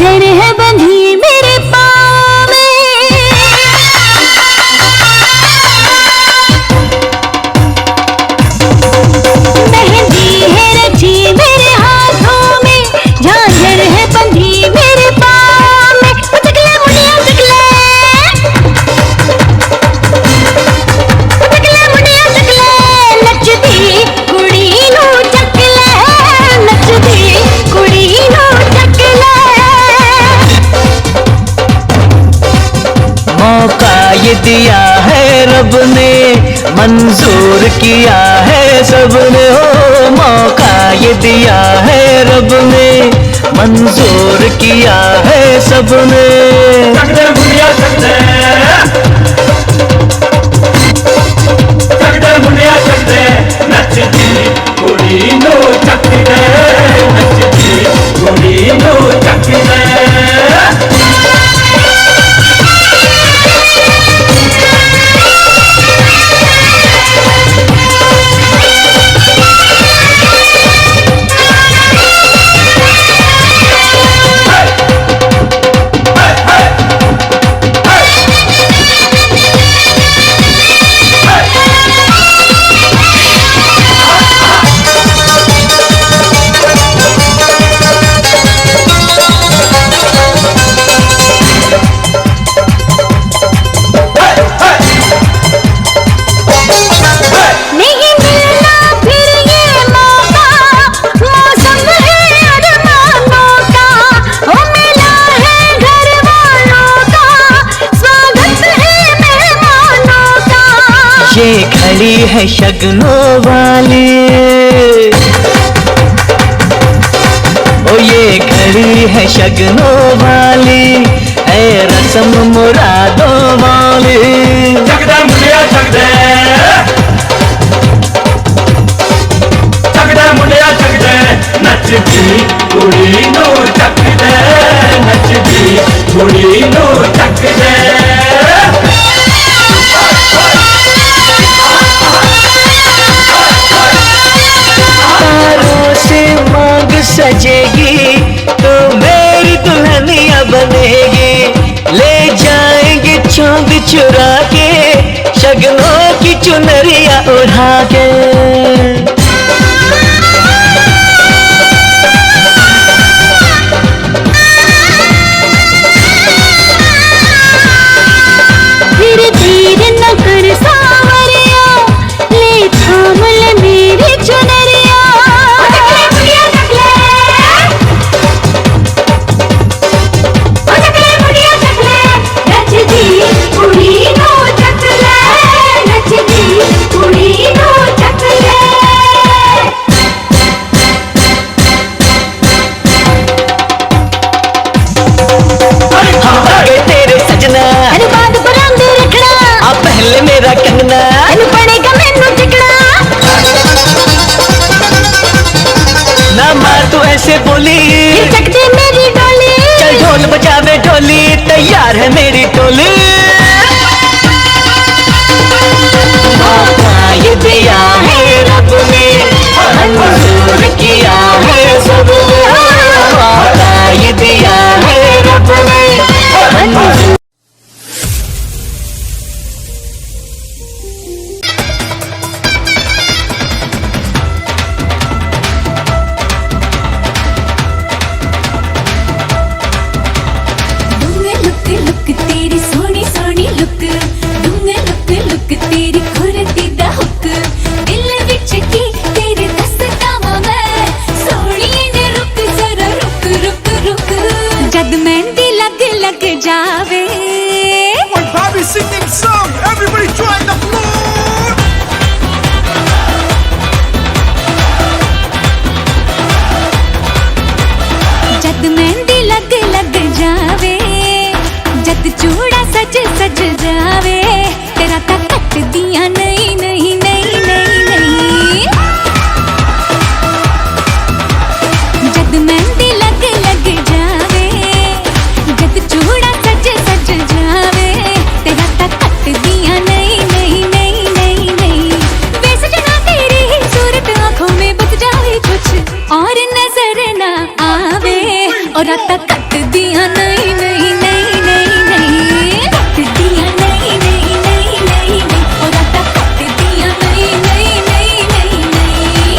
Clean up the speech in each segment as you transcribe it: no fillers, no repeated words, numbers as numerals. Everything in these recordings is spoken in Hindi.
झांझर है बंधी मेरे पाँव में, मेहंदी है रची मेरे हाथों में, झांझर है बंधी मेरे पाँव में। चकले मुनिया चकले, चकले मुनिया चकले, नचदी कुड़ी नू चकले, नचदी कुड़ी नू चकले। मौका ये दिया है रब ने, मंजूर किया है सबने। हो मौका ये दिया है रब ने, मंजूर किया है सबने। चकदे मुनिया चकदे, चकदे मुनिया चकदे, नचदी कुड़ी नू चकदे, नचदी कुड़ी नू चकदे। नहीं मिलना फिर ये मौका, मौसम है अरमानों का, ओ मिला है घर वालों का, स्वागत है मेहमानों का। ये खड़ी है शगनों वाली, ओ ये खड़ी है शगनों वाली, है रस्म मुरादों वाली। चकदे मुनिया चकदे, चकदे मुनिया चकदे, नचदी कुड़ी नू चकदे, नचदी कुड़ी नू चकदे। तारों से मांग सजेगी तो मेरी दुल्हनिया बनेगी, ले जाएंगे चांद चुरा के, शगनों की चुनरिया उड़ा के। फिर देर न कर सावरिया, ले थाम ले मेरी चुनरिया। चकले मुनिया चकले, ओ चकले मुनिया चकले, नचदी कुड़ी नू चकले, नचदी कुड़ी नू चकले। हम आ गए तेरे सजना, अरे बात बरामदे रखना, आ पहले मेरा कंगना। तेनू पड़ेगा मैनू चिकना। ना मार तू ऐसे बोली, फिर चकदे मेरी डोली, चल ढोल बजावे ढोली, तैयार है मेरी टोली। मौका ये दिया है रब ने, मंजूर किया है सबने। मौका ये दिया है रब ने, मंजूर। दूंगे लुक लुक तेरी सोनी सोनी लुक, दूंगे लुक लुक तेरी खुरती दा हुक, दिल विच की तेरे दसदा मैं, सोनिए ने रुक जरा रुक रुक रुक, जद मेहंदी लग लग जावे। When Bobby singing song, everybody join the floor. जद मेहंदी लग लग जावे, जद चूड़ा सज सज जावे, तेरा ता कट दिया नहीं नहीं नहीं नहीं नहीं। जद मेहंदी लग लग जावे, जद चूड़ा सज सज जावे, तेरा ता कट दिया नहीं नहीं नहीं नहीं नहीं। वैसे जना तेरी सूरत आंखों में बस जाए कुछ और नजर ना आवे, ओ और राता कट दिया नहीं नहीं नहीं नहीं नहीं कट दिया नहीं नहीं नहीं नहीं नहीं और राता कट दिया नहीं नहीं नहीं नहीं नहीं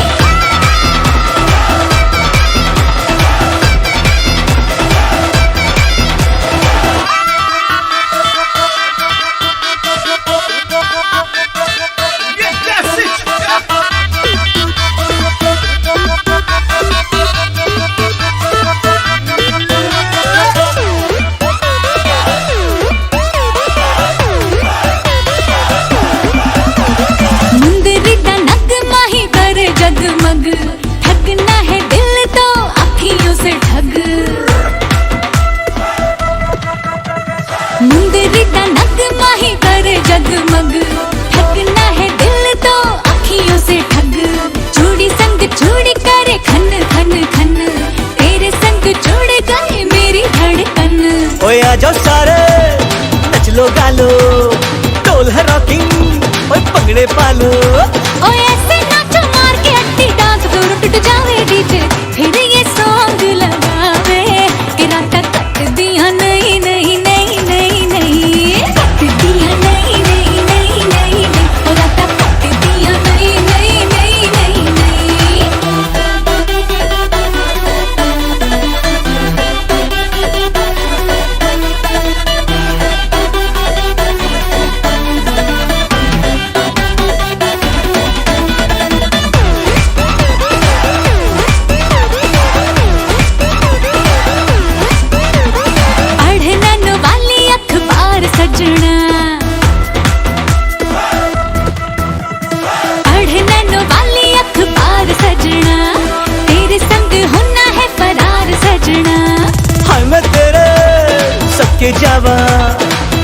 Yeah, that's it. मुंदरी दा नग माही करे जगमग ठगना है दिल तो अखियों से ठग मुंदरी दा नग माही करे जगमग ठगना है दिल तो अखियों से ठग चूड़ी संग चूड़ी करे खन खन खन तेरे संग जुड़ गई मेरी धड़कन ओए आ जाओ सारे नच लो गालो ढोल है रॉकिंग ओए पगड़े पालो ओ ऐसे नाचो मार के अट्टी डांस फ्लोर टूट जावे डीजे फिर ये सॉन्ग लगावे कि राता कट दिया नहीं नहीं नहीं नहीं नहीं कट दिया नहीं नहीं नहीं नहीं नहीं ओ राता कट दिया नहीं नहीं नहीं नहीं अढ़नन वाली अखबार सजना अढ़नन वाली अखबार सजना तेरे संग होना है फरार सजना हाय मैं तेरे सबके जावा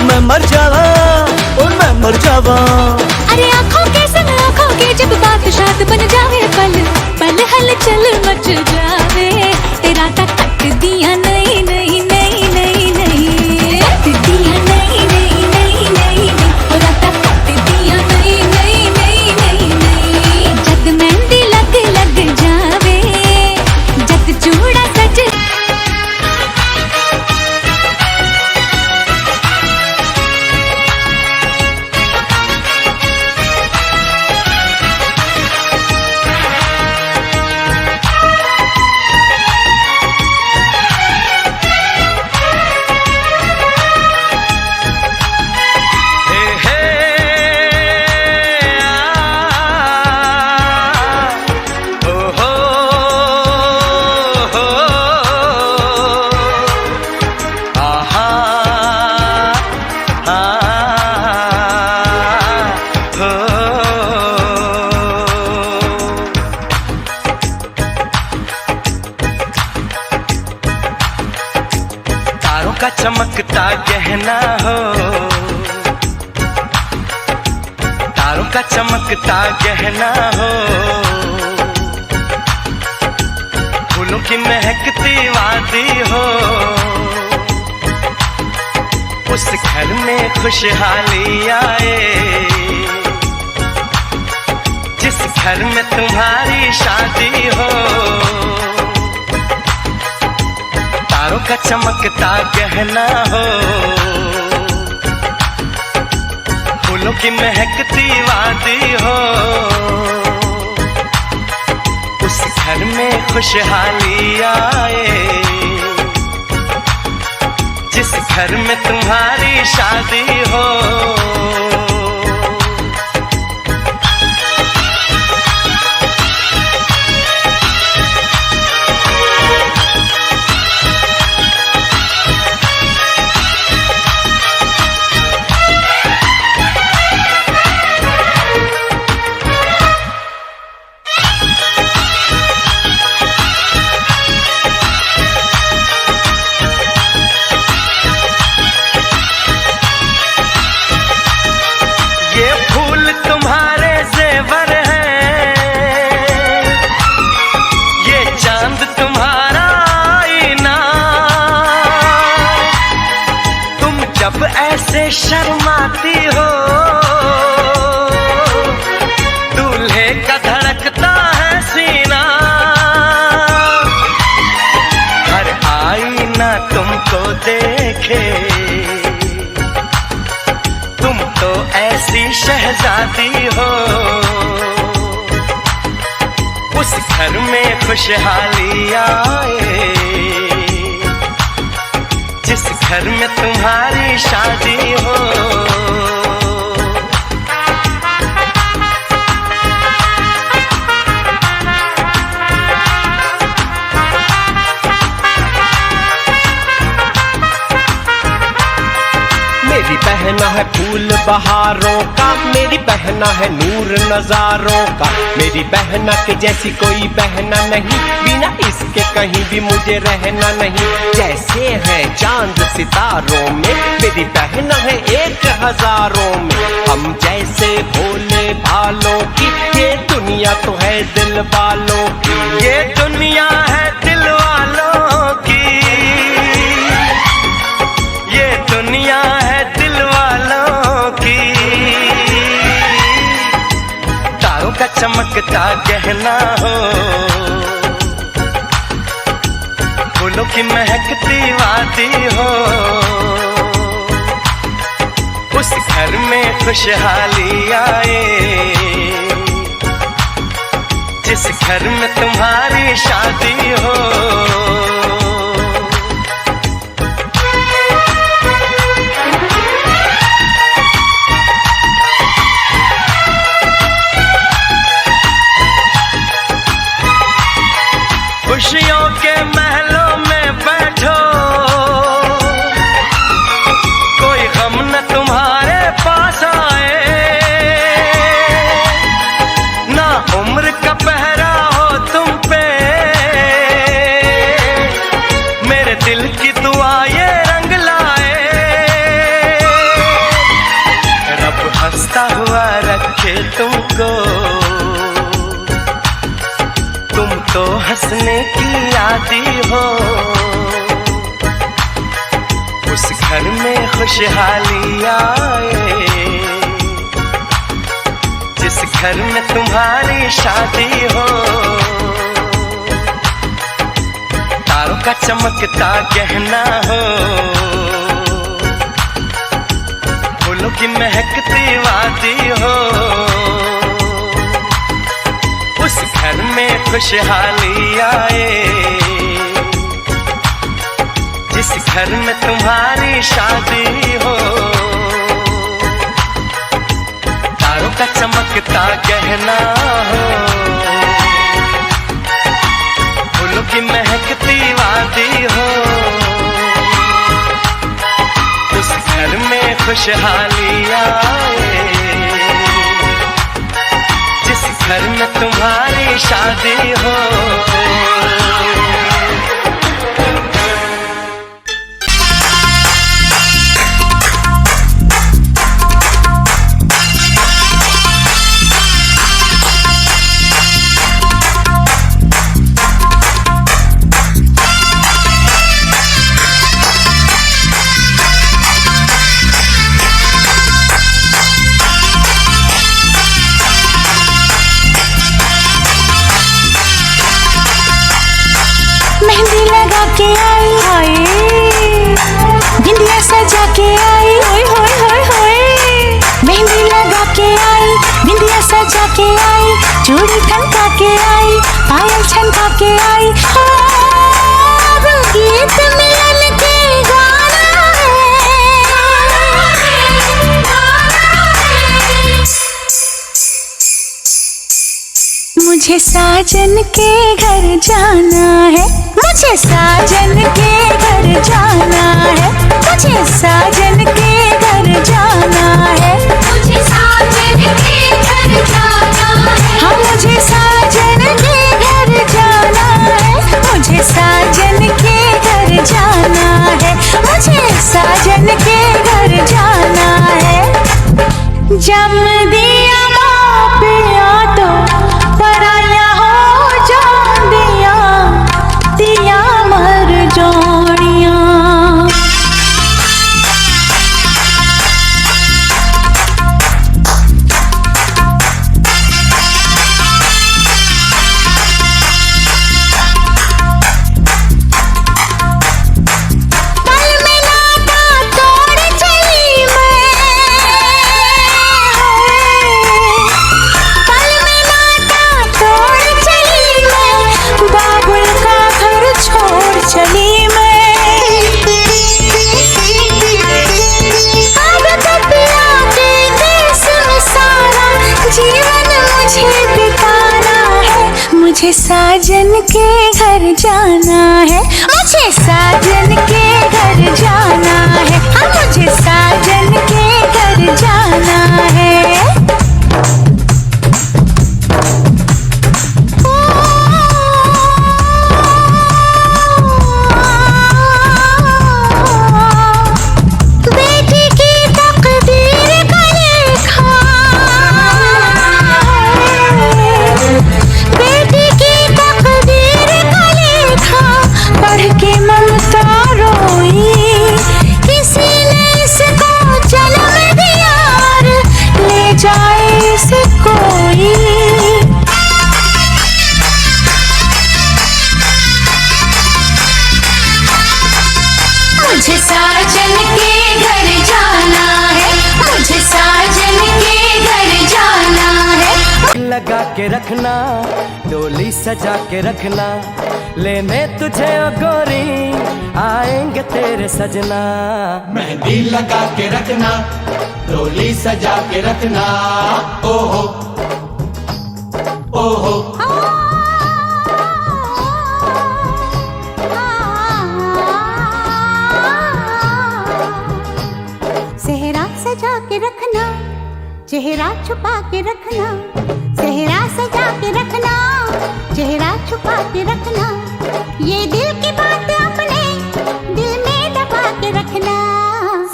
मैं मर जावा और मैं मर जावा अरे आंखों के संग आंखों के जब बात शाद बन जावे पल पल हलचल मच जावे तेरा ता कट दिया नहीं नहीं नहीं नहीं नहीं कट दिया नहीं नहीं नहीं नहीं नहीं और राता कट दिया नहीं नहीं नहीं नहीं नहीं जद मेहंदी लग लग जावे जद चूड़ा सज का चमकता गहना हो तारों का चमकता गहना हो फूलों की महकती वादी हो उस घर में खुशहाली आए जिस घर में तुम्हारी शादी हो तारों का चमकता गहना हो फूलों की महकती वादी हो उस घर में खुशहाली आए जिस घर में तुम्हारी शादी हो ऐसे शर्माती हो दूल्हे का धड़कता है सीना हर आई घर में खुशहाली आए, जिस घर में तुम्हारी शादी हो। मेरी बहना है फूल बहारों का, मेरी बहना है नूर नजारों का, मेरी बहना के जैसी कोई बहना नहीं, बिना इसके कहीं भी मुझे रहना नहीं। जैसे है चांद सितारों में, मेरी बहना है 1000 में। हम जैसे भोले भालों की, ये दुनिया तो है दिल वालों की, ये दुनिया है दिल वालों की, ये दुनिया है दिल वालों की। तारों का चमकता गहना हो, फूलों की महकती वादी हो, उस घर में खुशहाली आए, जिस घर में तुम्हारी शादी हो। खुशियों के महलों में बैठो, कोई गम न तुम्हारे पास आए, ना उम्र का पहरा हो तुम पे, मेरे दिल की दुआ ये रंग लाए। रब हंसता हुआ रखे तुमको, तुम तो हंसने की आदी हो, उस घर में खुशहाली आए, जिस घर में तुम्हारी शादी हो। तारों का चमकता गहना हो, फूलों की महकती वादी हो, उस घर में खुशहाली आए, जिस घर में तुम्हारी शादी हो। तारों का चमकता गहना हो, फूलों की महकती वादी हो, उस घर में खुशहाली आए, जिस घर में तुम्हारी शादी हो। मेहंदी लगा के आई हाय, बिंदिया सजा के आई होय होय होय होय। मेहंदी लगा के आई, बिंदिया सजा के आई, चूड़ी खनका के आई, पायल छनका के आई। अब गीत मिलन के गाना है, मुझे साजन के घर जाना है, मुझे साजन के घर जाना है, मुझे साजन के घर जाना है, मुझे साजन के घर जाना है, हाँ मुझे साजन के घर जाना है, मुझे साजन के घर जाना है, मुझे साजन के घर जाना है। जम दिया माँ पिया तो पराया हो जांदिया, दिया मर जोड़ियां। पल में नाता तोड़ चली मैं, मुझे साजन के घर जाना है, मुझे साजन के घर जाना है, हाँ मुझे साजन के घर जाना है। मुझे साजन के घर जाना है, मुझे साजन के घर जाना है। लगा के रखना, डोली सजा के रखना, लेने तुझे ओ गोरी आएंगे तेरे सजना। मेहंदी लगा के रखना, डोली सजा के रखना, ओहो ओहो। सेहरा सजा के रखना, चेहरा छुपा के रखना, सेहरा सजा के रखना, चेहरा छुपा के रखना, ये दिल की बात अपने दिल में दबा के रखना।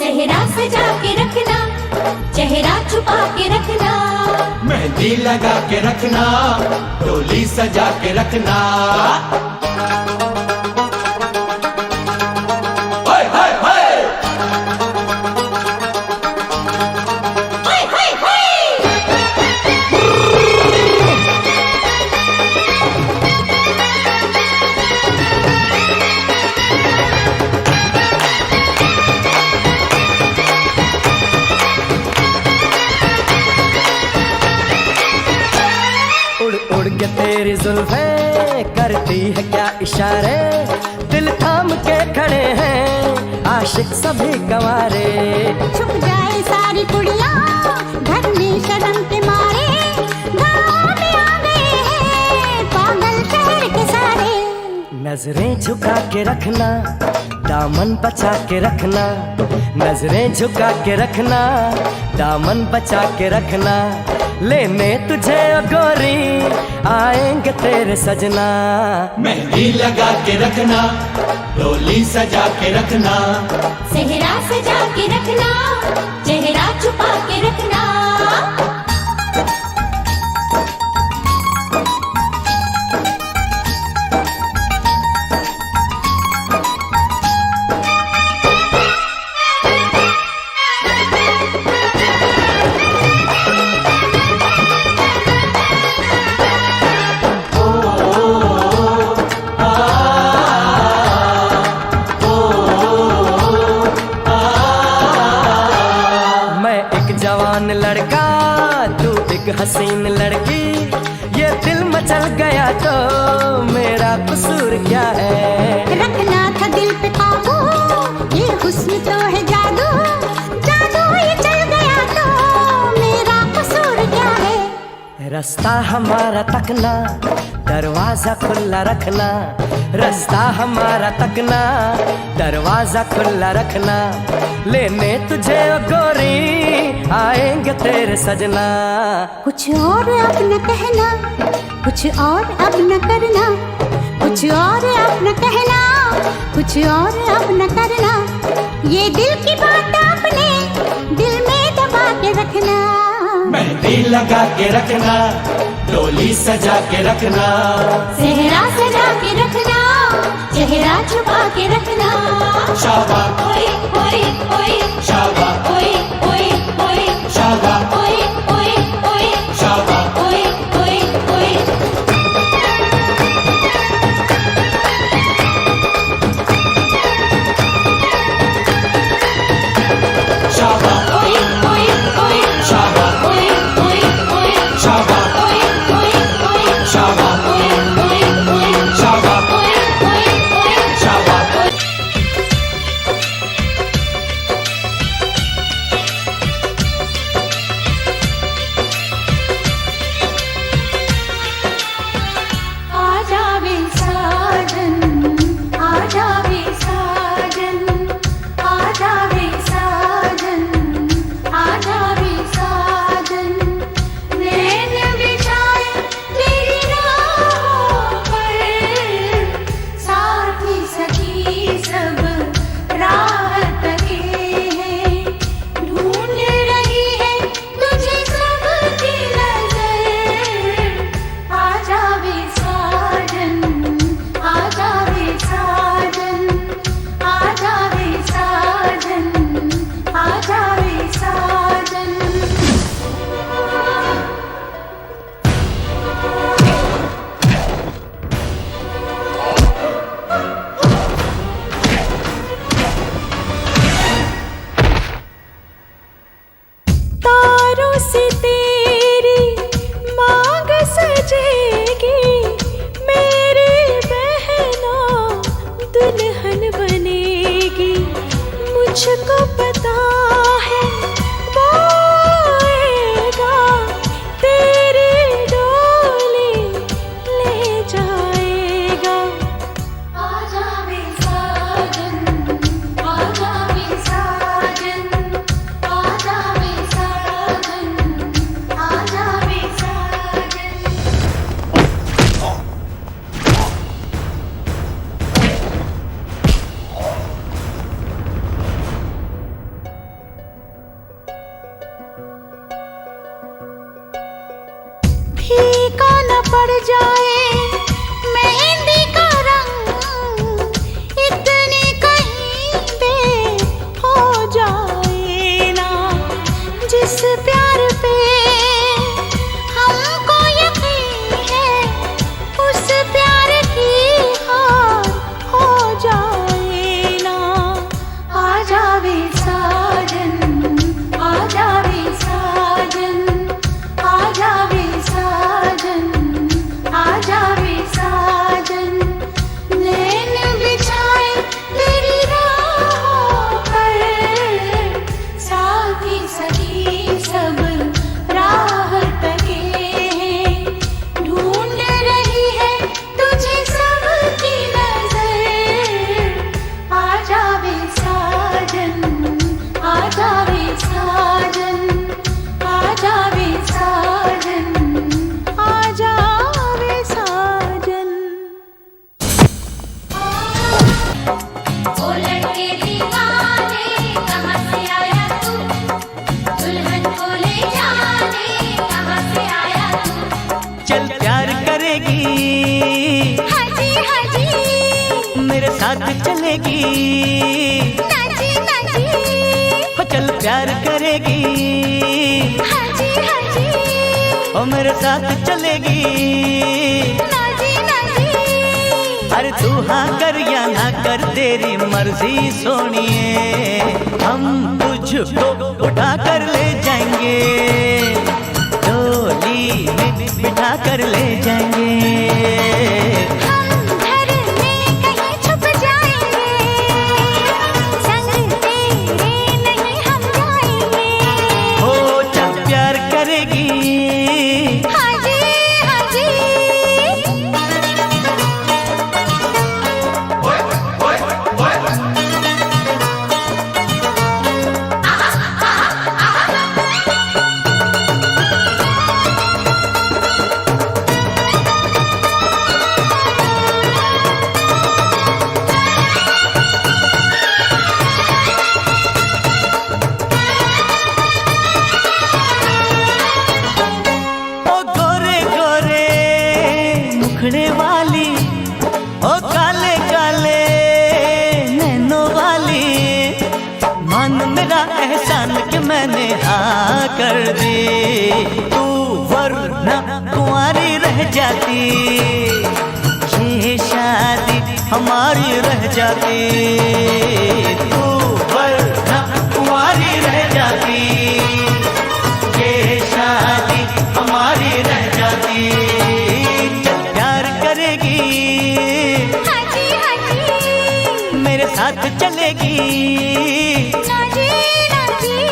सेहरा सजा के रखना, चेहरा छुपा के रखना, मेहंदी लगा के रखना, डोली सजा के रखना। उड़ के तेरी जुल्फें करती है क्या इशारे, दिल थाम के खड़े हैं आशिक सभी गंवारे। छुप जाए सारी कुड़ियाँ घर में शर्म के मारे, गाँव में आ गए हैं पागल शहर के सारे। नजरें झुका के रखना, दामन बचा के रखना, नजरें झुका के रखना, दामन बचा के रखना, लेने तुझे ओ गोरी आएंगे तेरे सजना। मेहंदी लगा के रखना, डोली सजा के रखना, सेहरा सजा के रखना, चेहरा छुपा के रखना। जवान लड़का तू एक हसीन लड़की, ये दिल मचल गया तो मेरा कसूर क्या है। रखना था दिल पे काबू, ये हुस्न तो है जादू, जादू ये चल गया तो मेरा कसूर क्या है। रास्ता हमारा तकना, दरवाजा खुला रखना, रास्ता हमारा तकना, दरवाजा खुला रखना, लेने तुझे ओ गोरी आएंगे तेरे सजना। कुछ और अब न कहना, कुछ और अब न करना, कुछ और अब न कहना, कुछ और अब न करना, ये दिल की बात अपने दिल में दबा के रखना। मेहंदी लगा के रखना, डोली सजा के रखना, सेहरा सजा के रखना, चेहरा छुपा के रखना। शाबाश ओए ओए ओए, शाबाश ओए ओए ओए, शाबाश ओए ओए ओए, शाबाश। ओए ओए ओए। शाबाश ओए ओए ओए, शाबाश ओए ओए ओए, शाबाश ओए ओए ओए, शाबाश ओए ओए ओए, शाबाश ओए ओए ओए, शाबाश। मुझको पता है वो आएगा, तेरी डोली ले जाएगा। आजा वे साजन, आजा वे साजन, आजा वे साजन, आजा वे साजन। फीका न पड़ जाए मेहंदी का रंग, इतनी कहीं देर हो जाए ना। जिस प्यार पे हमको यकीन है, उस प्यार की हार हो जाए ना। आजा वे साजन, आजा वे साजन, आजा वे साजन, आजा वे साजन। नैन बिछाए तेरी राहों पर, साथी सखी सब राह तके हैं। ढूंढ रही है तुझे सबकी नजर। आजा वे साजन, आजा वे साजन, आजा वे साजन, आजा वे साजन। ओ लड़के दीवाने कहाँ से आया तू, दुल्हन को ले जाने कहाँ से आया तू। चल प्यार करेगी, हाजी हाजी, मेरे साथ चलेगी। नाजी नाजी, हो चल प्यार करेगी, हाजी हाजी, ओ मेरे साथ चलेगी। Nazi Nazi. अरे तू हाँ कर या ना कर तेरी मर्जी सोनिए, हम तुझको उठा कर ले जाएंगे, डोली में बिठा कर ले जाएंगे। हम घर में कहीं छुप जाएंगे, संग तेरे नहीं हम जाएंगे। हो चल प्यार करेगी, हाजी हाजी। ओ गोरे गोरे मुखड़े वाली, ओ काले काले नैनों वाली, मान मेरा एहसान कि मैंने हाँ कर दी। तू वरना कुंवारी रह जाती, ये शादी हमारी रह जाती। तू वरना कुंवारी रह जाती, ये शादी हमारी रह जाती। चल प्यार करेगी, हाजी हाजी, मेरे साथ चलेगी। Nazi Nazi.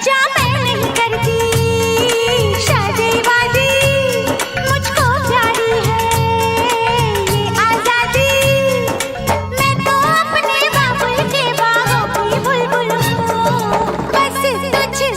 जा मैं नहीं करती शादी वादी, मुझको प्यारी है ये आजादी। मैं तो अपने बाबुल के बागों की बुलबुल हूँ, बस तुझसे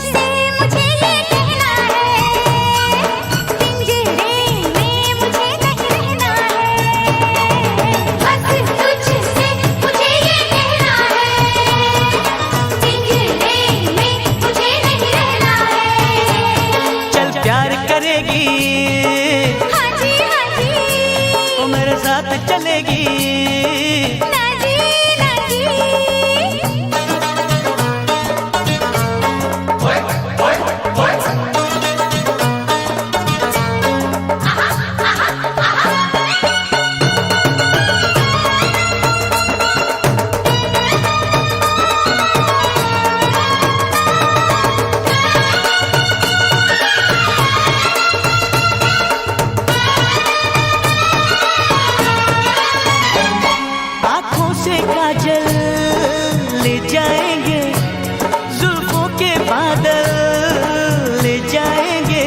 काजल ले जाएंगे, जुल्फों के बादल ले जाएंगे।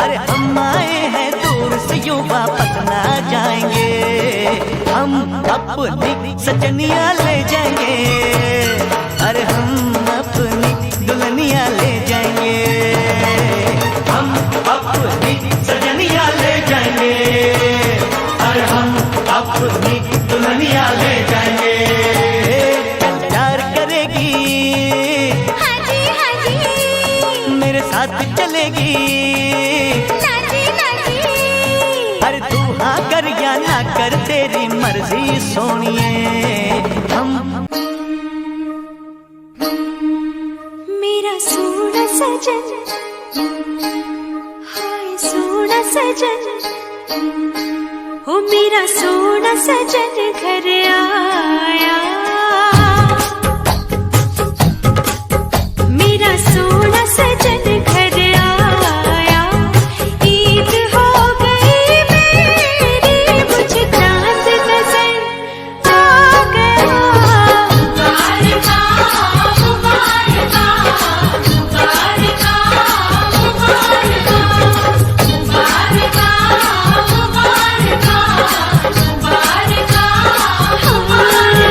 अरे हम आए हैं दूर से यूं वापस ना जाएंगे, हम अपनी सजनिया ले जाएंगे। अरे हम अपनी दुल्हनिया ले जाएंगे, हम अपनी सजनिया ले जाएंगे। अरे हम अपनी दुल्हनिया ले जाएंगे। कल प्यार करेगी, हाँ जी हाँ जी, मेरे साथ चलेगी। ना जी ना जी। अरे तू हाँ कर या ना कर तेरी मर्जी सोनिए। हम मेरा सोना सजन, हाय सोना सजन, हो मेरा सोना सजन घर आया। मेरा सोना सजन घर आया, ईद हो गई मेरी, मुझे चांद नजर आ गया। मुबारका मुबारका मुबारका मुबारका मुबारका मुबारका मुबारका।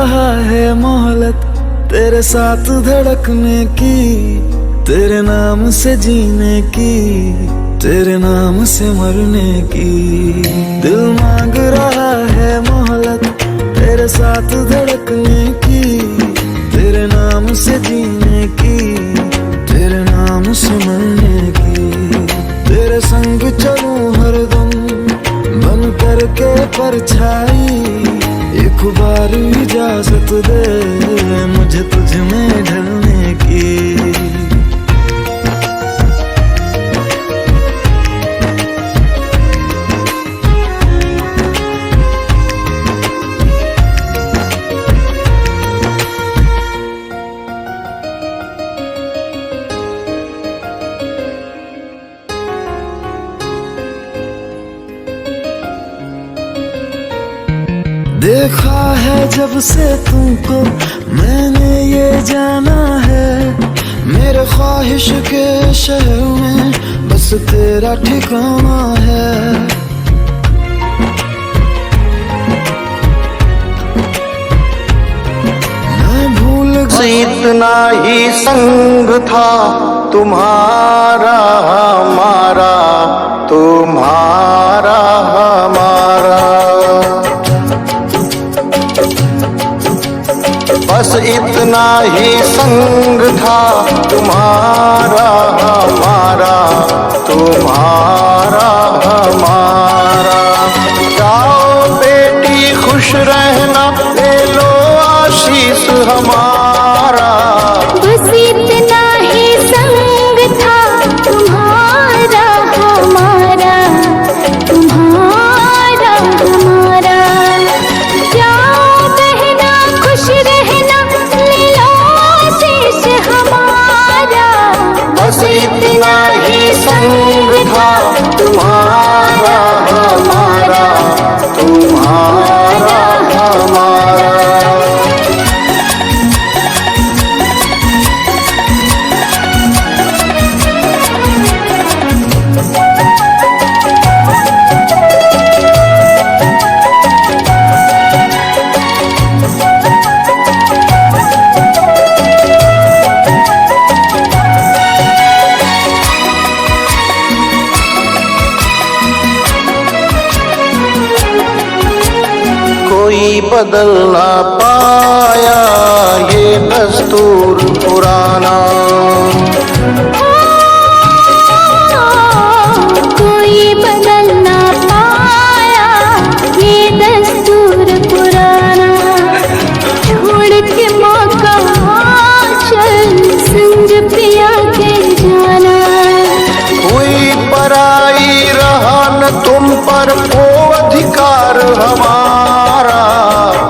रहा है मोहलत तेरे साथ धड़कने की, तेरे नाम से जीने की, तेरे नाम से मरने की। दिल मांग रहा है मोहलत तेरे साथ धड़कने की, तेरे नाम से जीने की, तेरे नाम से मरने की। तेरे संग चलूं हरदम बन करके परछाई, एक बार इजाजत दे मुझे तुझ में ढलने की। देखा है जब से तुमको मैंने ये जाना है, मेरे ख्वाहिश के शहर में बस तेरा ठिकाना है। मैं भूल गया इतना ही संग था तुम्हारा हमारा, तुम्हारा हमारा। बस इतना ही संग था तुम्हारा हमारा, तुम्हारा हमारा। जाओ बेटी खुश रहना, ले लो आशीष हमारा। बस इतना ही संग था तुम्हारा हमारा, तुम्हारा हमारा। जाओ बहना खुश रहना, ले लो आशीष हमारा। बस इतना ही संग था तुम्हारा हमारा, तुम्हारा हमारा। कोई बदल ना पाया ये दस्तूर पुराना। कोई बदल ना पाया ये दस्तूर पुराना। छोड़ के मौका चल संग पिया के जाना। कोई पराई रहा न तुम पर वो अधिकार हमारा।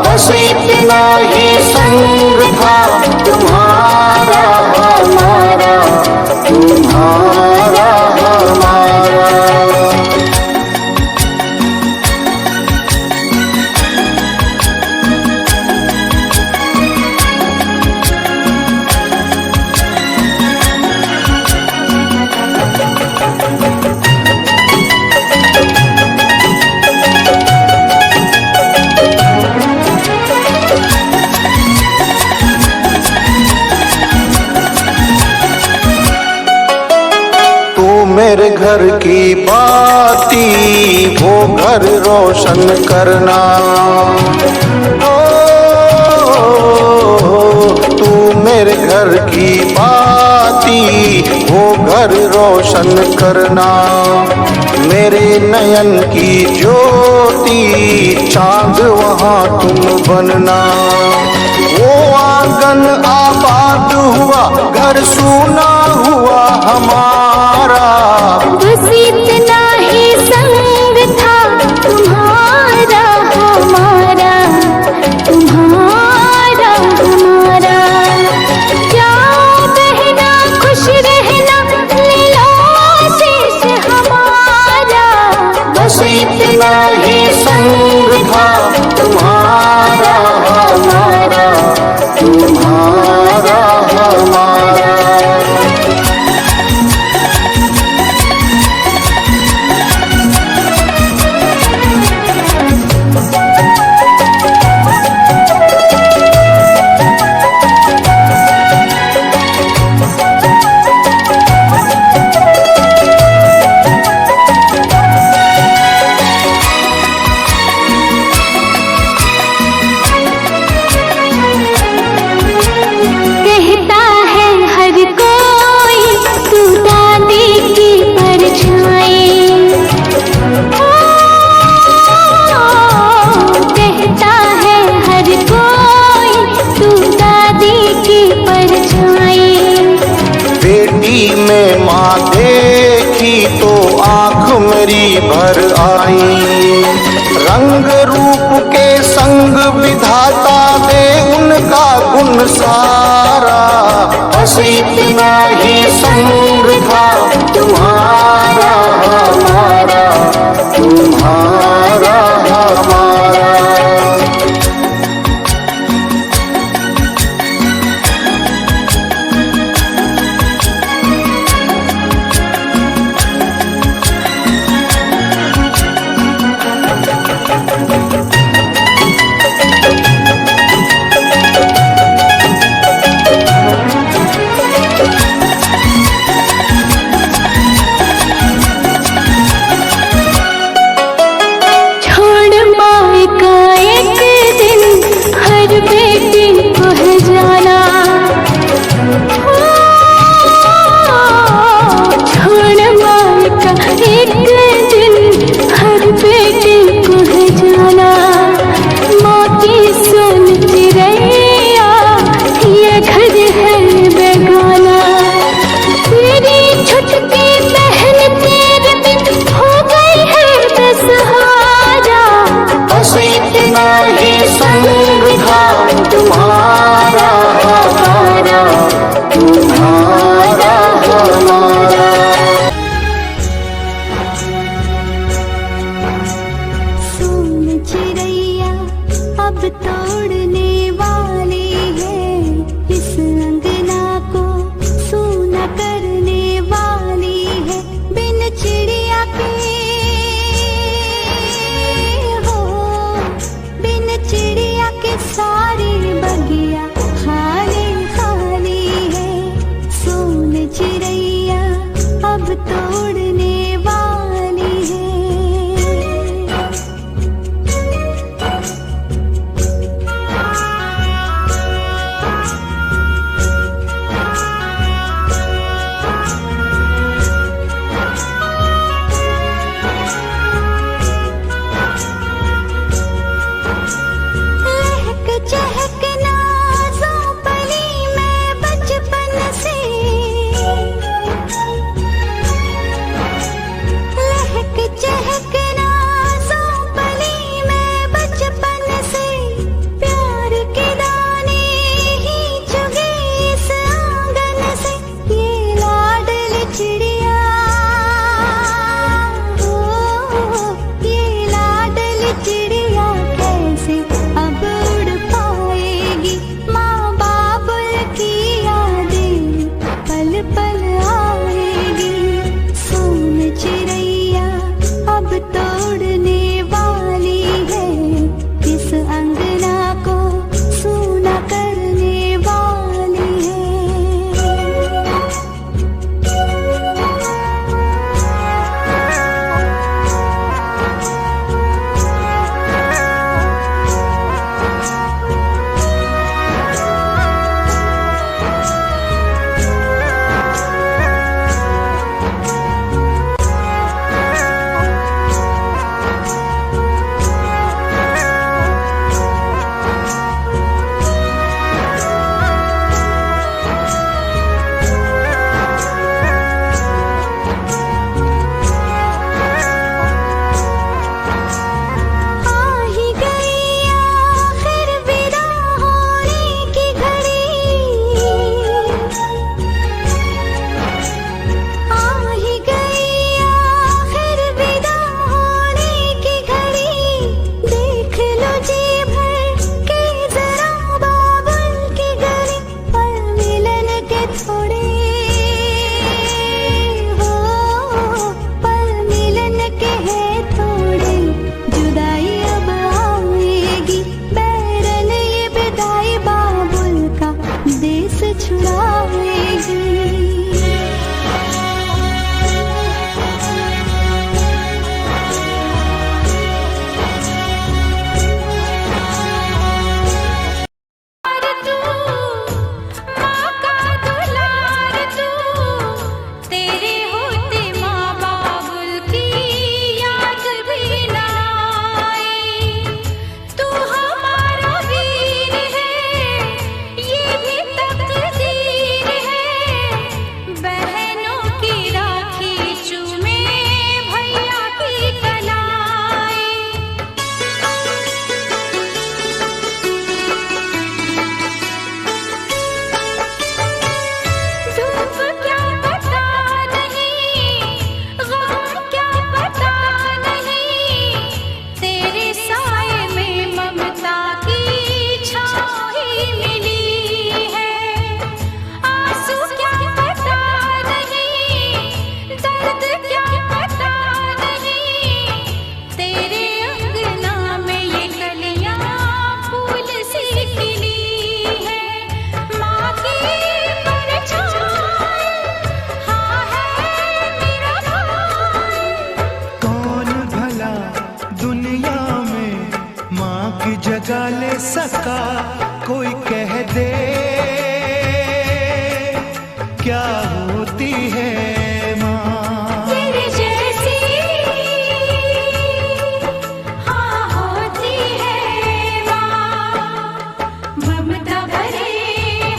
बस इतना ही संग था तुम्हारा हमारा, तुम्हारा हमारा। मेरे घर की बाती वो घर रोशन करना। तू मेरे घर की बाती वो घर रोशन करना। मेरे नयन की ज्योति चांद वहाँ तुम बनना। वो आंगन आबाद हुआ, घर सूना हुआ हमारा। बस इतना ही संग था तुम्हारा हमारा, तुम्हारा हमारा। जाओ बहना खुश रहना, ले लो आशीष हमारा। बस इतना ही संग था तुम्हारा हमारा, तुम्हारा हमारा। भर आई। रंग रूप के संग विधाता दे उनका गुण सारा, बस इतना ही संग था तुम्हारा हमारा, तुम्हारा हमारा। लगा ले सका कोई कह दे क्या होती है माँ। तेरे जैसी हाँ होती है माँ, ममता भरे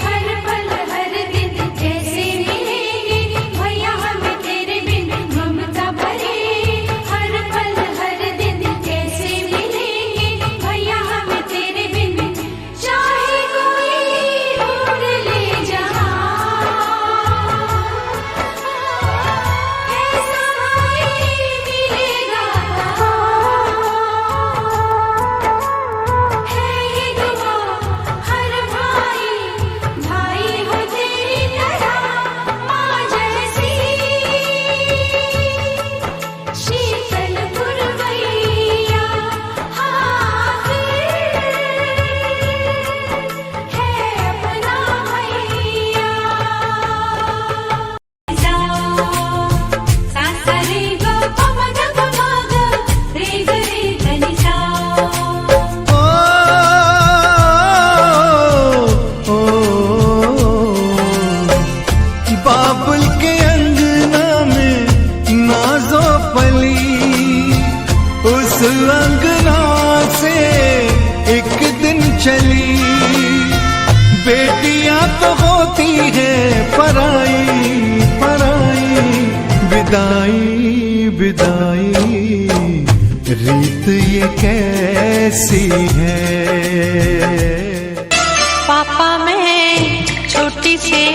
हर पल हर दिन कैसे मिलेंगे भैया हमें तेरे बिन। ममता भरे हर पल हर दिन कैसे मिलेंगे भैया हमें तेरे बिन। चाहे कोई उड़ ले जहाँ ऐसा भाई मिलेगा है ये दुआ हर भाई भाई हो तेरी तरह माँ जैसी शीतल पुरवैया। हाँ फिर है अपना भैया। सा सा रे ग प म ग प म ग रे ग रे ध नि सा। बाबुल के अंगना में नाजो पली, उस अंगना से एक दिन चली। बेटियां तो होती है पराई पराई, विदाई विदाई रीत ये कैसी है। पापा मैं छोटी से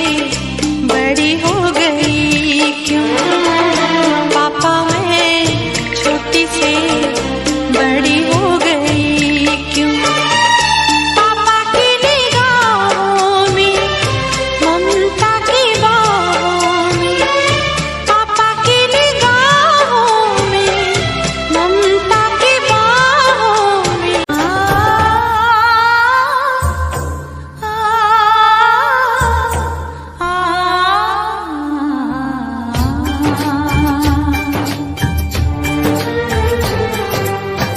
बड़ी हो गई क्यों। पापा मैं छोटी से बड़ी हो गई क्यों। पापा की निगाहों में ममता की बाहों में, पापा की निगाहों में ममता की बाहों में।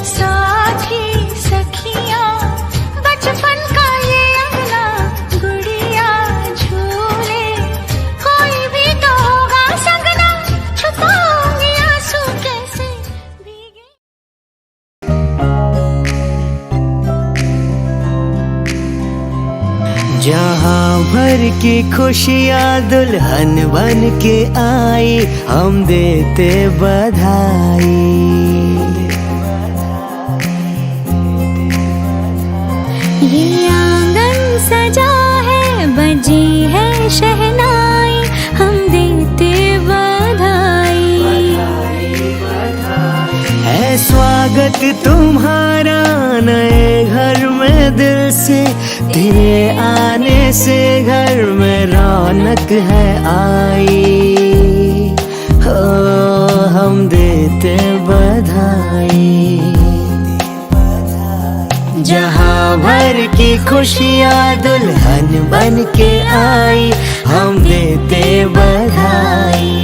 साथी सखियाँ बचपन का ये अंगना, गुड़िया झूले कोई भी तो होगा संगना। छुपाऊंगी आंसू कैसे भीगे। जहाँ भर की खुशियाँ दुल्हन बन के आई, हम देते बधाई। ये आंगन सजा है बजी है शहनाई, हम देते बधाई। है स्वागत तुम्हारा नए घर में दिल से, तेरे आने से घर में रौनक है आई। हो हम देते बधाई। जहाँ भर की खुशियाँ दुल्हन बन के आई, हम देते बधाई।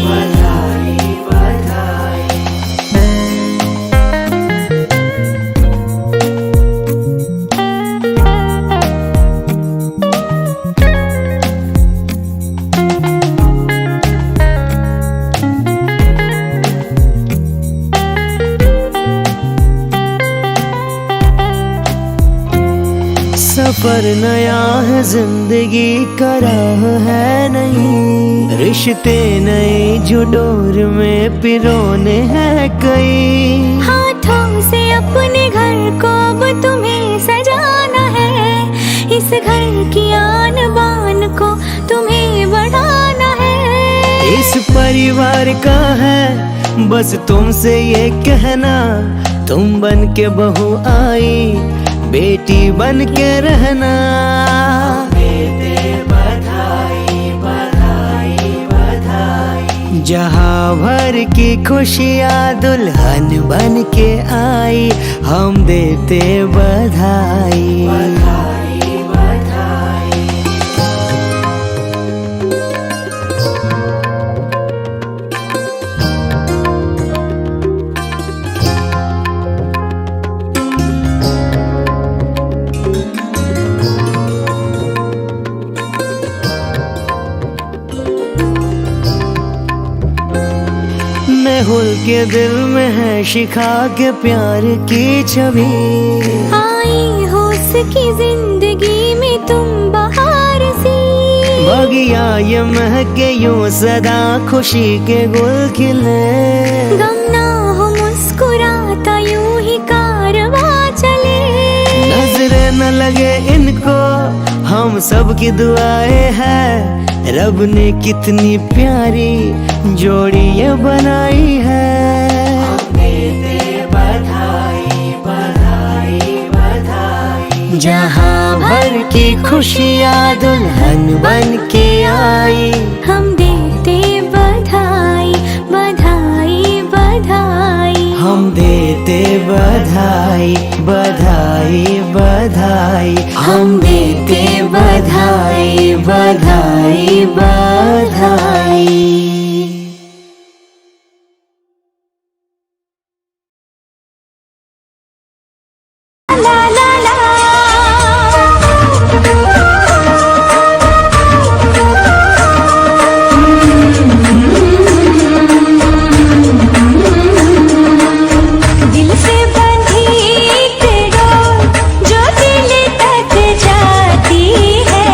सफर नया है जिंदगी का राह है नहीं, रिश्ते नए जो डोर में पिरोने हैं कई। हाथों से अपने घर को अब तुम्हें सजाना है, इस घर की आन बान को तुम्हें बढ़ाना है। इस परिवार का है बस तुमसे ये कहना, तुम बन के बहू आई बेटी बन के रहना। देते बधाई बधाई बधाई। जहाँ भर की खुशियाँ दुल्हन बन के आई, हम देते बधाई बधाई बधाई। जिसके दिल में है शिखा के प्यार की छवि। आई हो उसकी जिंदगी में तुम बहार सी। बगिया ये महके यूं सदा खुशी के गुल खिले। गम ना हो मुस्कुराता यूं ही कारवां चले। नजरें न लगे इनको हम सब की दुआएं हैं। रब ने कितनी प्यारी जोड़ी ये बनाई है। बधाई बधाई बधाई। जहाँ भर की खुशियाँ दुल्हन बन के आई। हम देते बधाई बधाई बधाई। हम देते बधाई बधाई बधाई। हम देते बधाई बधाई बधाई। ला ला ला। दिल से बंधी डोर जो दिल तक जाती है,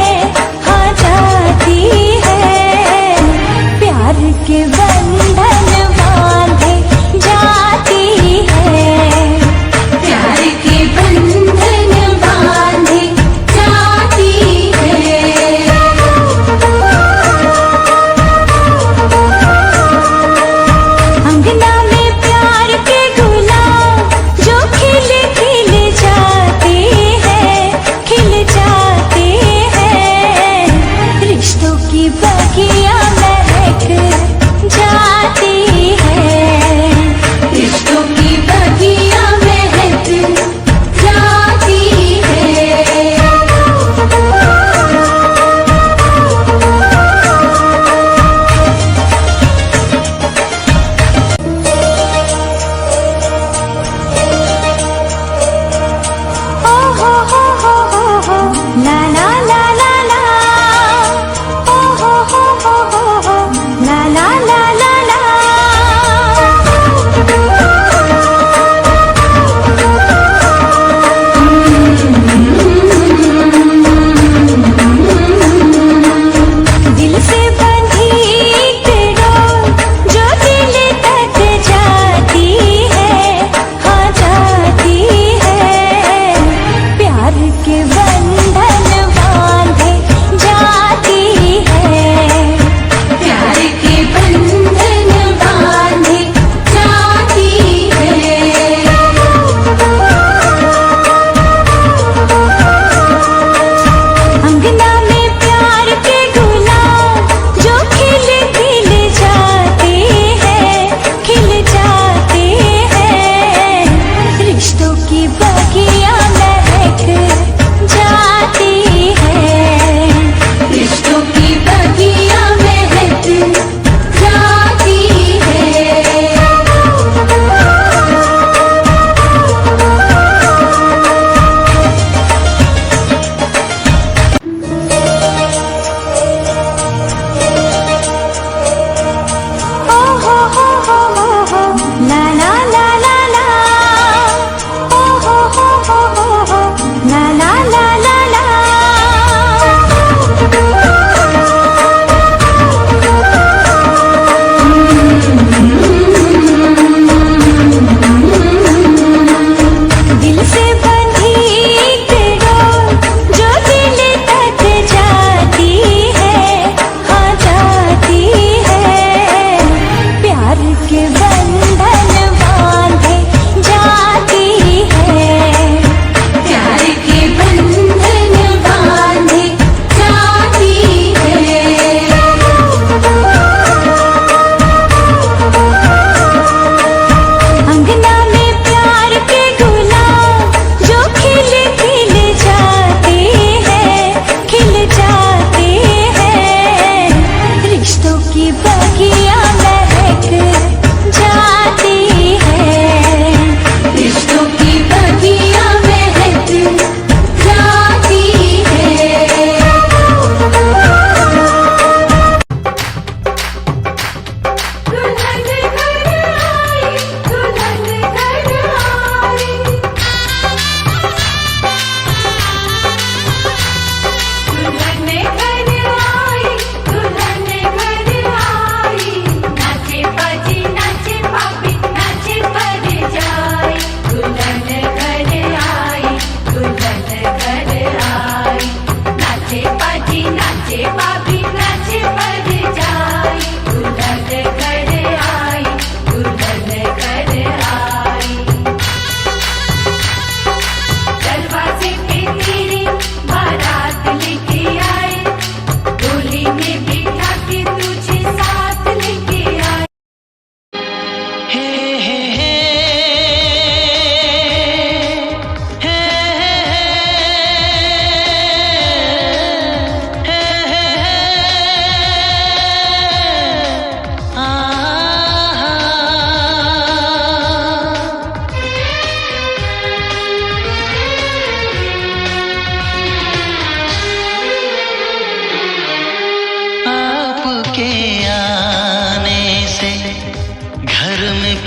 हाँ जाती है। प्यार के बंधन बांधे जाती है। प्यार के बंधन बांधे जाती है। अंगना में प्यार के गुलाब जो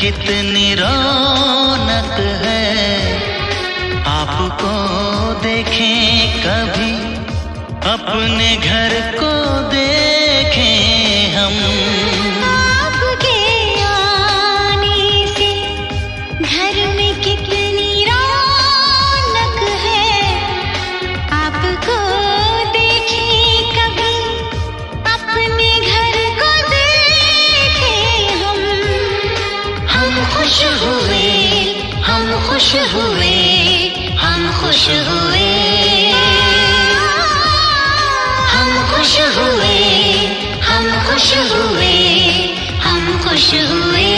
कितनी रौनक है, आपको देखें कभी, अपने घर को देखें हम। आपके आने से घर में कितनी रौनक है, आपको देखें कभी, अपने घर को देखें हम। हम खुश हुए, हम खुश हुए, हम खुश हुए, हम खुश हुए, हम खुश हुए, हम खुश हुए।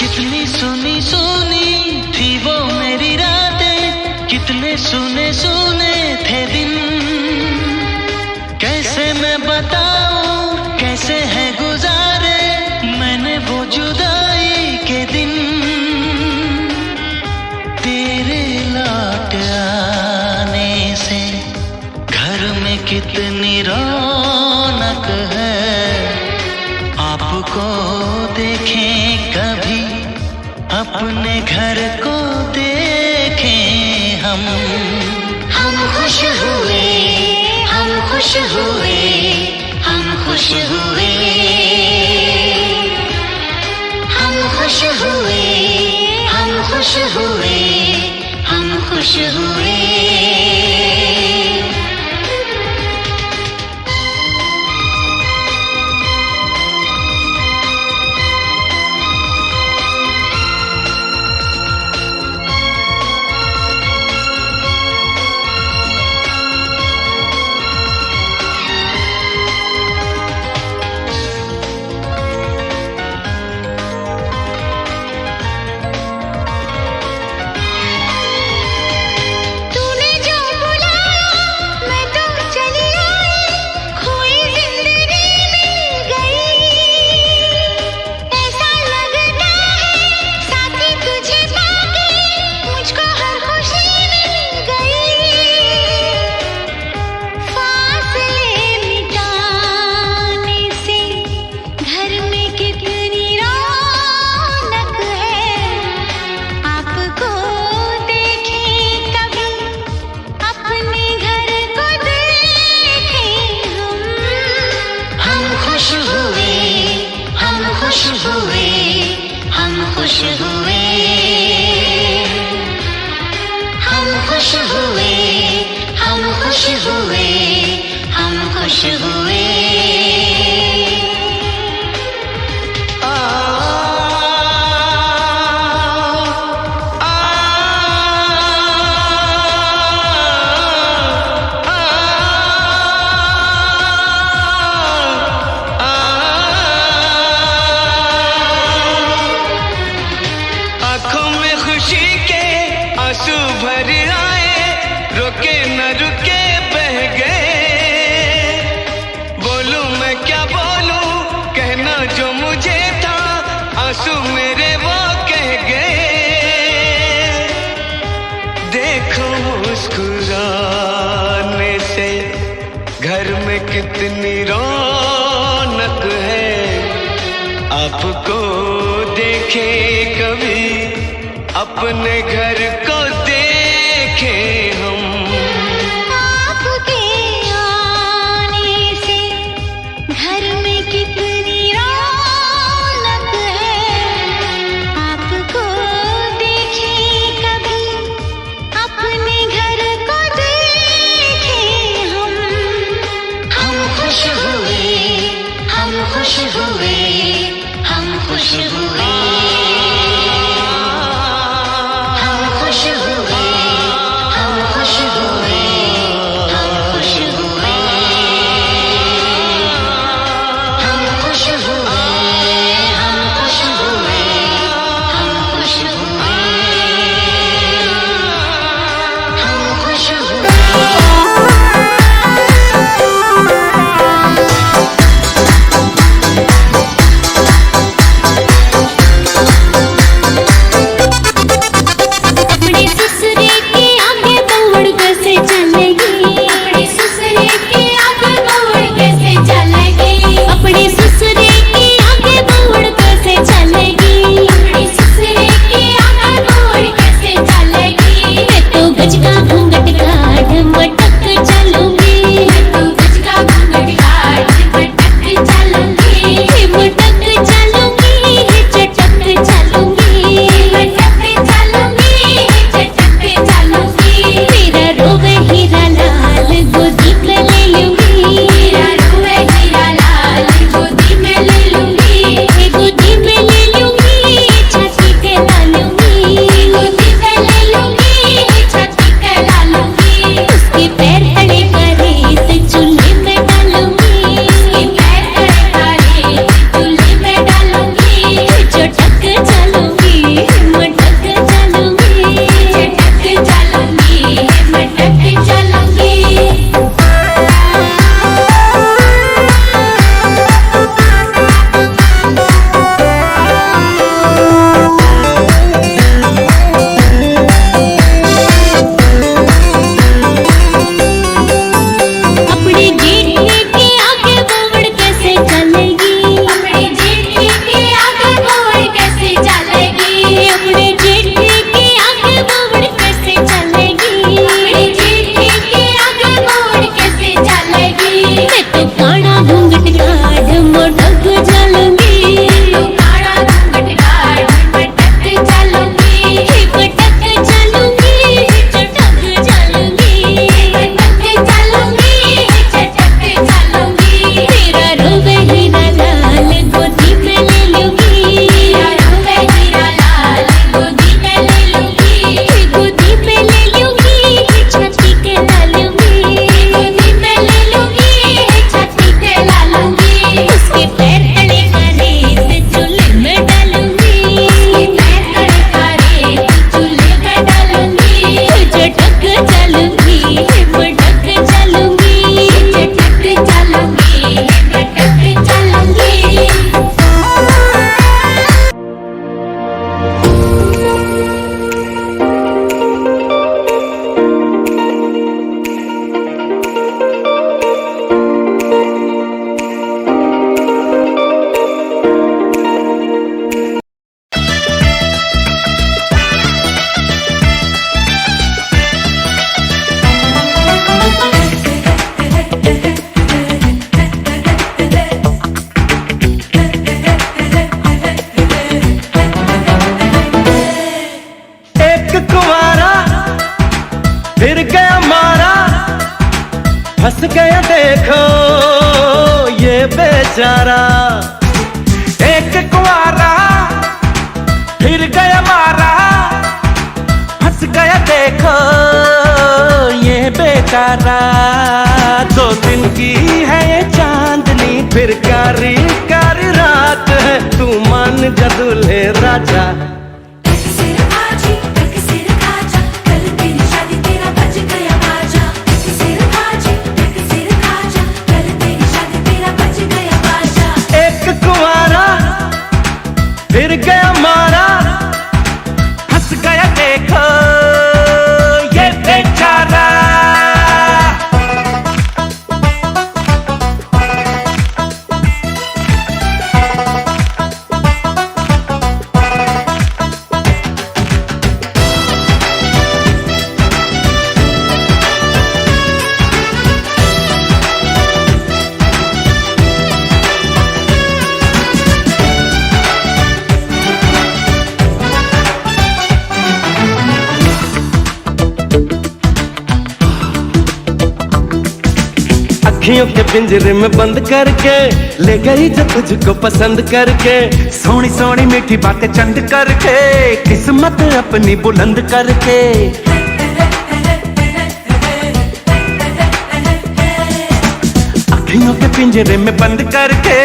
कितनी सुनी सुनी थी वो मेरी रातें, कितने सुने सुने थे दिन। कैसे मैं बताऊं कैसे है गुजारे मैंने वो जुदाई के दिन। तेरे लौट आने से घर में कितनी रौनक है, आपको देखें कभी, अपने घर को देखें हम। हम खुश हुए, हम खुश हुए, हम खुश हुए, हम खुश हुए, हम खुश हुए, हम खुश हुए। तूने जो बुलाया मैं तो चली आई, खोई जिंदगी मिल गई। ऐसा लगता है साथी तुझे पाके मुझको हर खुशी मिल गई। फासले मिटाने से घर में कितनी रौनक है, आपको देखें कभी, अपने घर को देखें हम। हम खुश हुए, हम खुश हुए, हम खुश हुए, हम खुश हुए, हम खुश हुए, हम खुश हुए। आँखों में खुशी के आंसू भर आए, रुके न रुके बह गए। बोलूं मैं क्या बोलूं, कहना जो मुझे था, आंसू मेरे वो कह गए। देखो मुस्कुराने से घर में कितनी रौनक है, आपको देखे कभी, अपने घर को देखें हम। आपके आने से घर में कितनी रौनक है, आपको देखें कभी, अपने घर को देखें हम। हम खुश हुए, हम खुश हुए, हम खुश हुए, हम खुश हुए, हम खुश हुए, हम खुश हुए, हम खुश हुए, हम खुश हुए, हम खुश हुए, हम खुश हुए। फंस गया देखो ये बेचारा, एक कुंवारा फिर गया मारा, फंस गया देखो ये बेचारा। 2 दिन की है ये चांदनी, फिर कारी कारी रात है, तू मान जा दूल्हे राजा। एक सिर खाजी, एक सिर खाजा, कल तेरी शादी तेरा बज गया बाजा। एक सिर खाजी, एक सिर खाजा, कल तेरी शादी तेरा बज गया बाजा। एक कुंवारा फिर गया मारा, हंस गया देखो ये बेचारा। अखियों के पिंजरे में बंद करके ले गई जो तुझको पसंद करके, सोनी सोनी मीठी बातें चंद करके, किस्मत अपनी बुलंद करके। अखियों के पिंजरे में बंद करके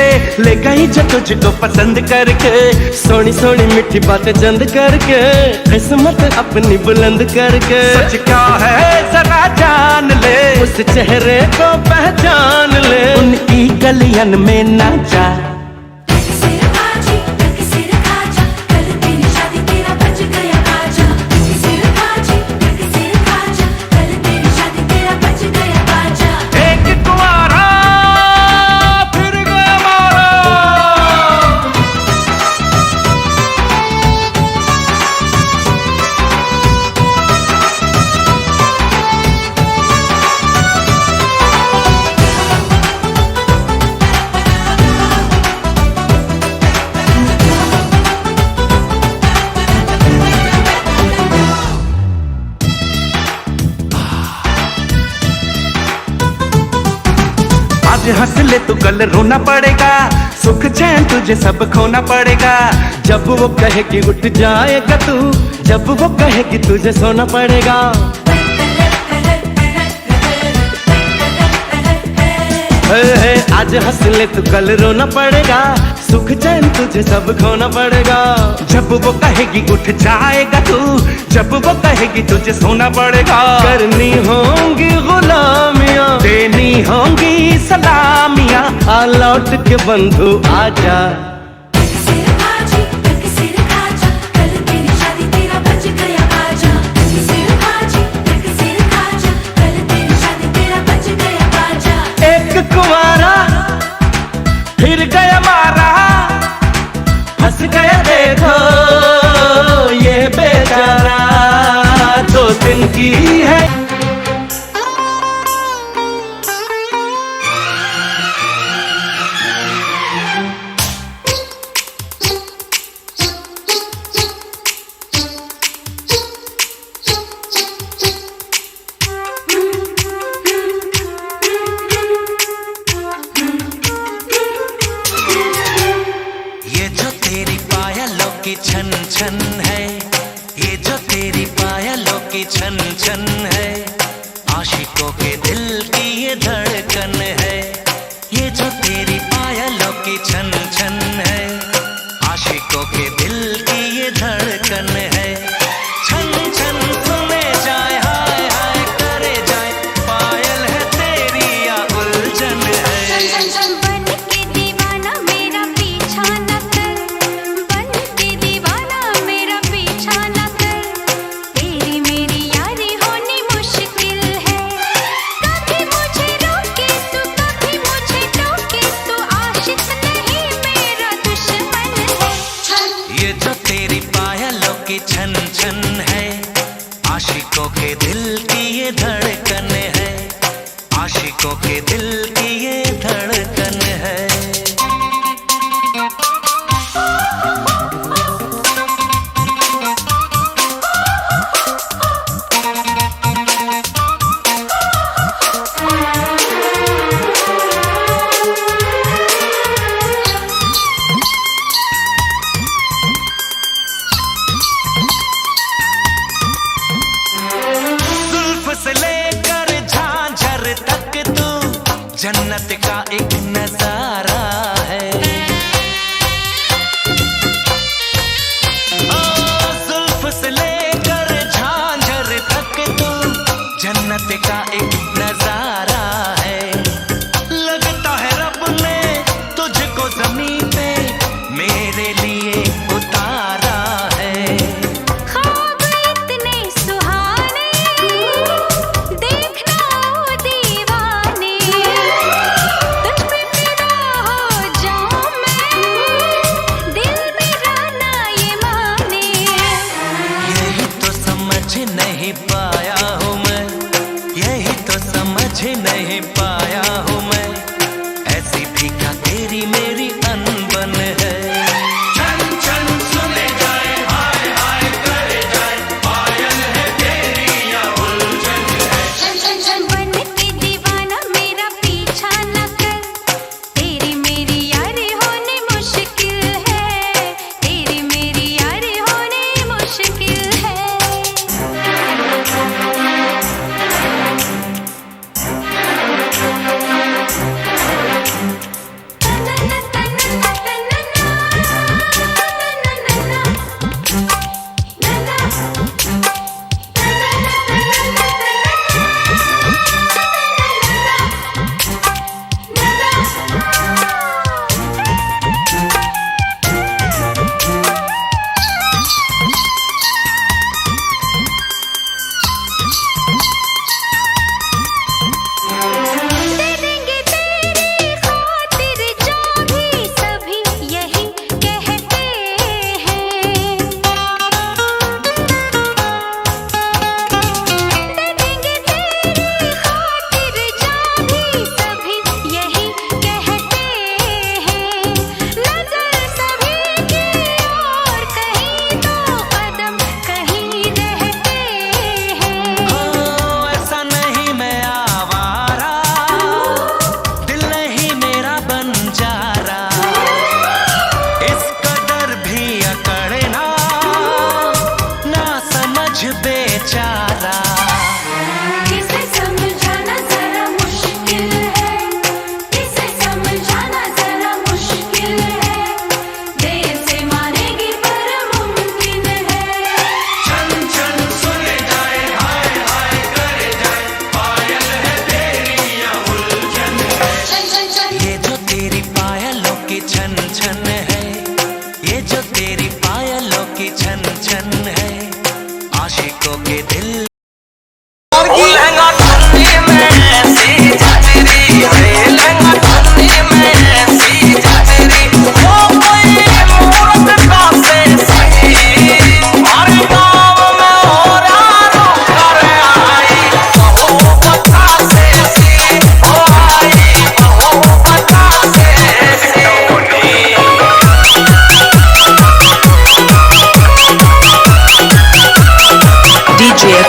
ले गई जो तुझको पसंद करके, सोनी सोनी मीठी बातें चंद करके, किस्मत अपनी बुलंद करके। सच क्या है जरा जान ले, उस चेहरे को पहचान ले, उनकी गलियन में ना जा। एक सिर खाजी, एक सिर खाजा, कल तेरी शादी तेरा बज गया बाजा। एक सिर खाजी, एक सिर खाजा, कल तेरी शादी तेरा बज गया बाजा। एक कुंवारा फिर गया मारा, आज हंस ले तू कल रोना पड़ेगा, सुख चैन तुझे सब खोना पड़ेगा। जब वो कहेगी उठ जाएगा तू, जब वो कहेगी तुझे सोना पड़ेगा। आज हंस ले तू कल रोना पड़ेगा, सुख चैन तुझे सब खोना पड़ेगा। जब वो कहेगी उठ जाएगा तू, जब वो कहेगी तुझे सोना पड़ेगा। करनी होंगी गुलामियां, देनी होंगी सलामियां, आ लौट के बंधु आजा। एक सिर खाजी, एक सिर खाजा, कल तेरी शादी तेरा बज गया बाजा। एक सिर खाजी, एक सिर खाजा, कल तेरी शादी तेरा बज गया बाजा। एक कुंवारा फिर गया मारा, हंस गया देखो ये बेचारा। 2 दिन की है छन छन है, ये जो तेरी पायलों की छन छन है, आशिकों के दिल की ये धड़कन है। ये जो तेरी पायलों की छन छन है, आशिकों के दिल की ये धड़कन है। छन छन सुने जाए, हाय हाय करे जाए, पायल है तेरी या उलझन है। बन के दीवाना मेरा पीछा न कर, बन के दीवाना मेरा पीछा न कर, तेरी मेरी यारी होनी मुश्किल है। कभी मुझे रोके तू, कभी मुझे टोके तू, आशिक नहीं मेरा दुश्मन है। ये जो तेरी पायलों की छन छन है, आशिकों के दिल की ये धड़कन है, आशिकों के दिल की ये धड़कन है। जो तेरी पायलों की छन छन है आशिकों के दिल लहंगा ढूंढने में ऐसी जचरी है लहंगा ढूंढने में ऐसी जचरी वो कोई मूरत का से सही हमारे गाँव में हो रहा कर आई बहू बता से सी हो आई बहू बता से सी DJFS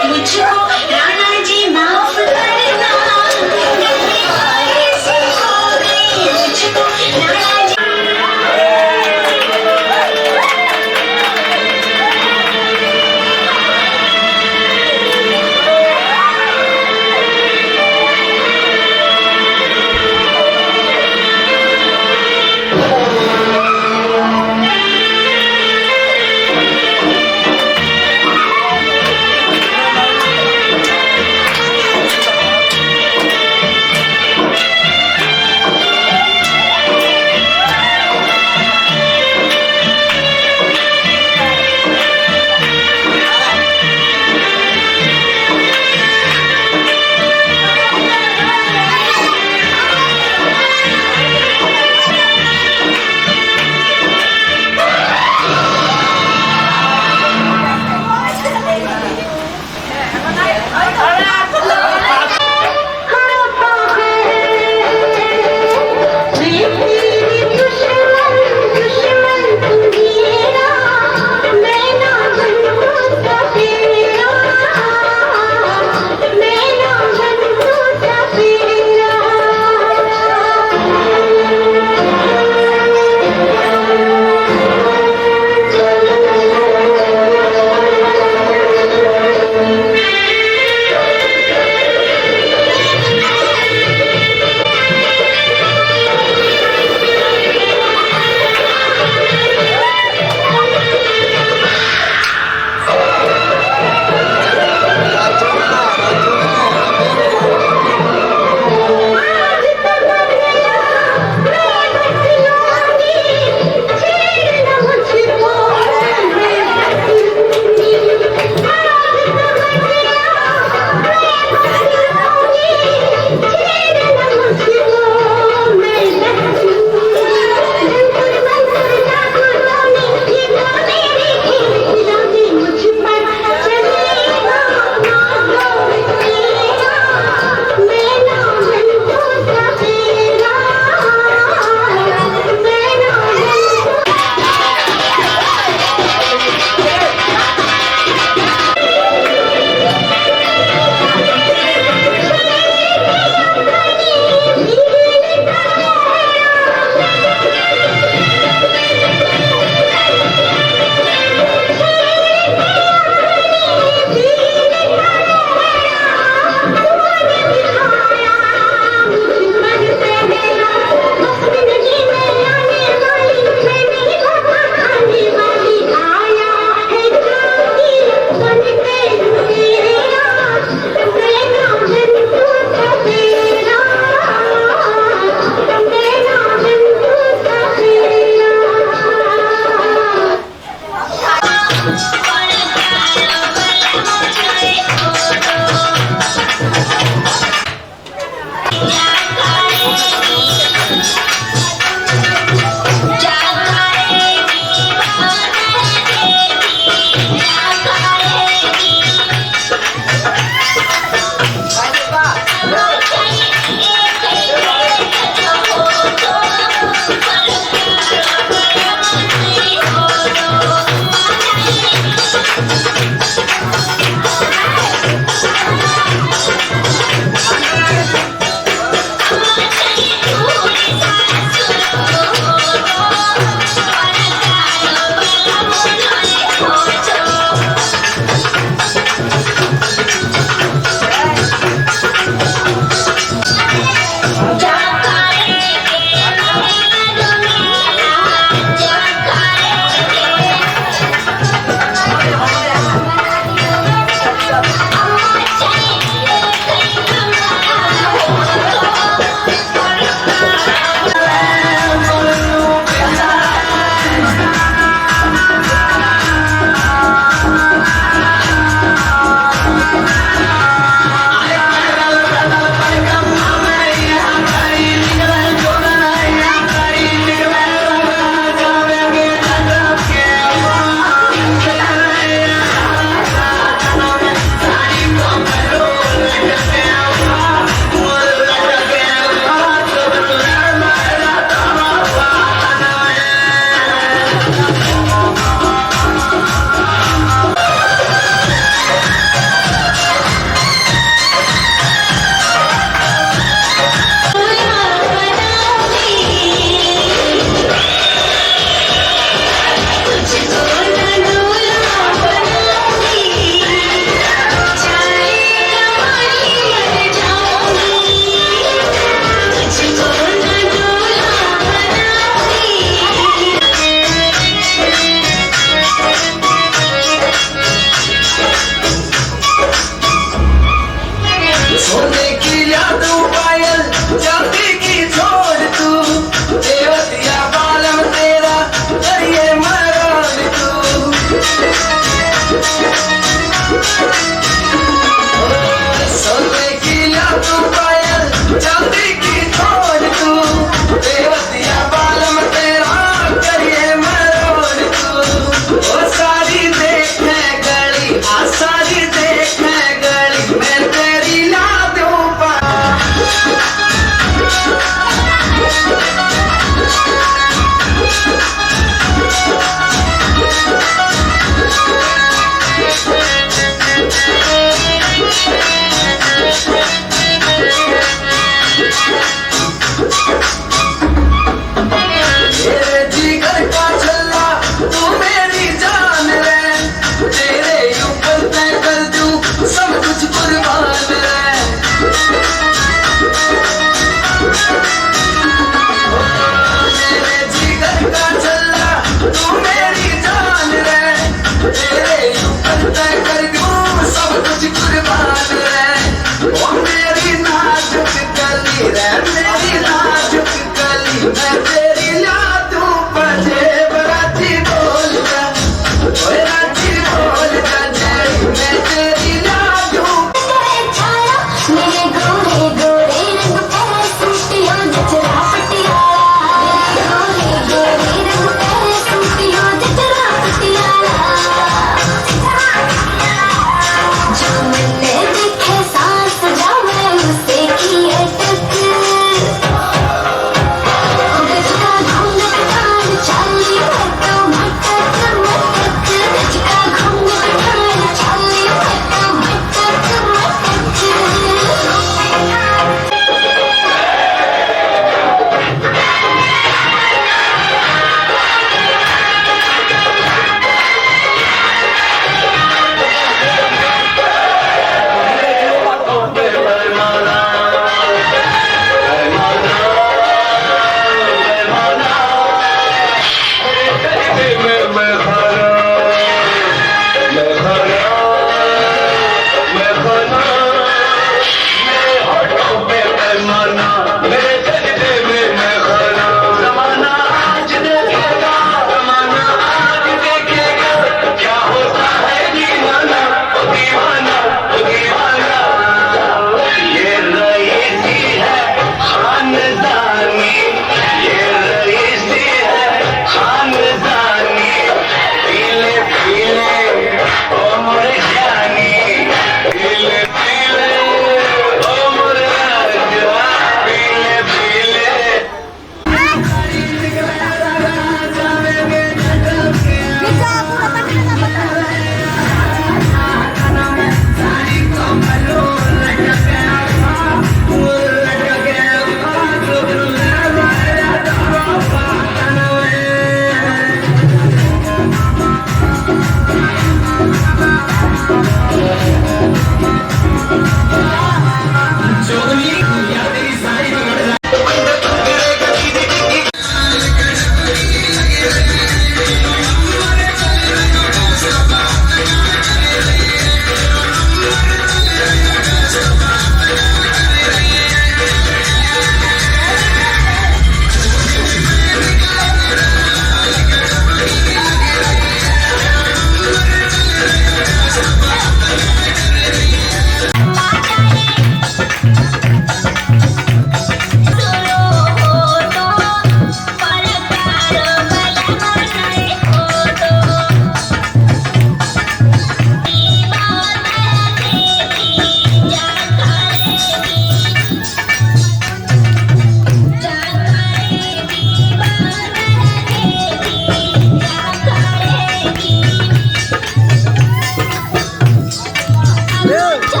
Thank you.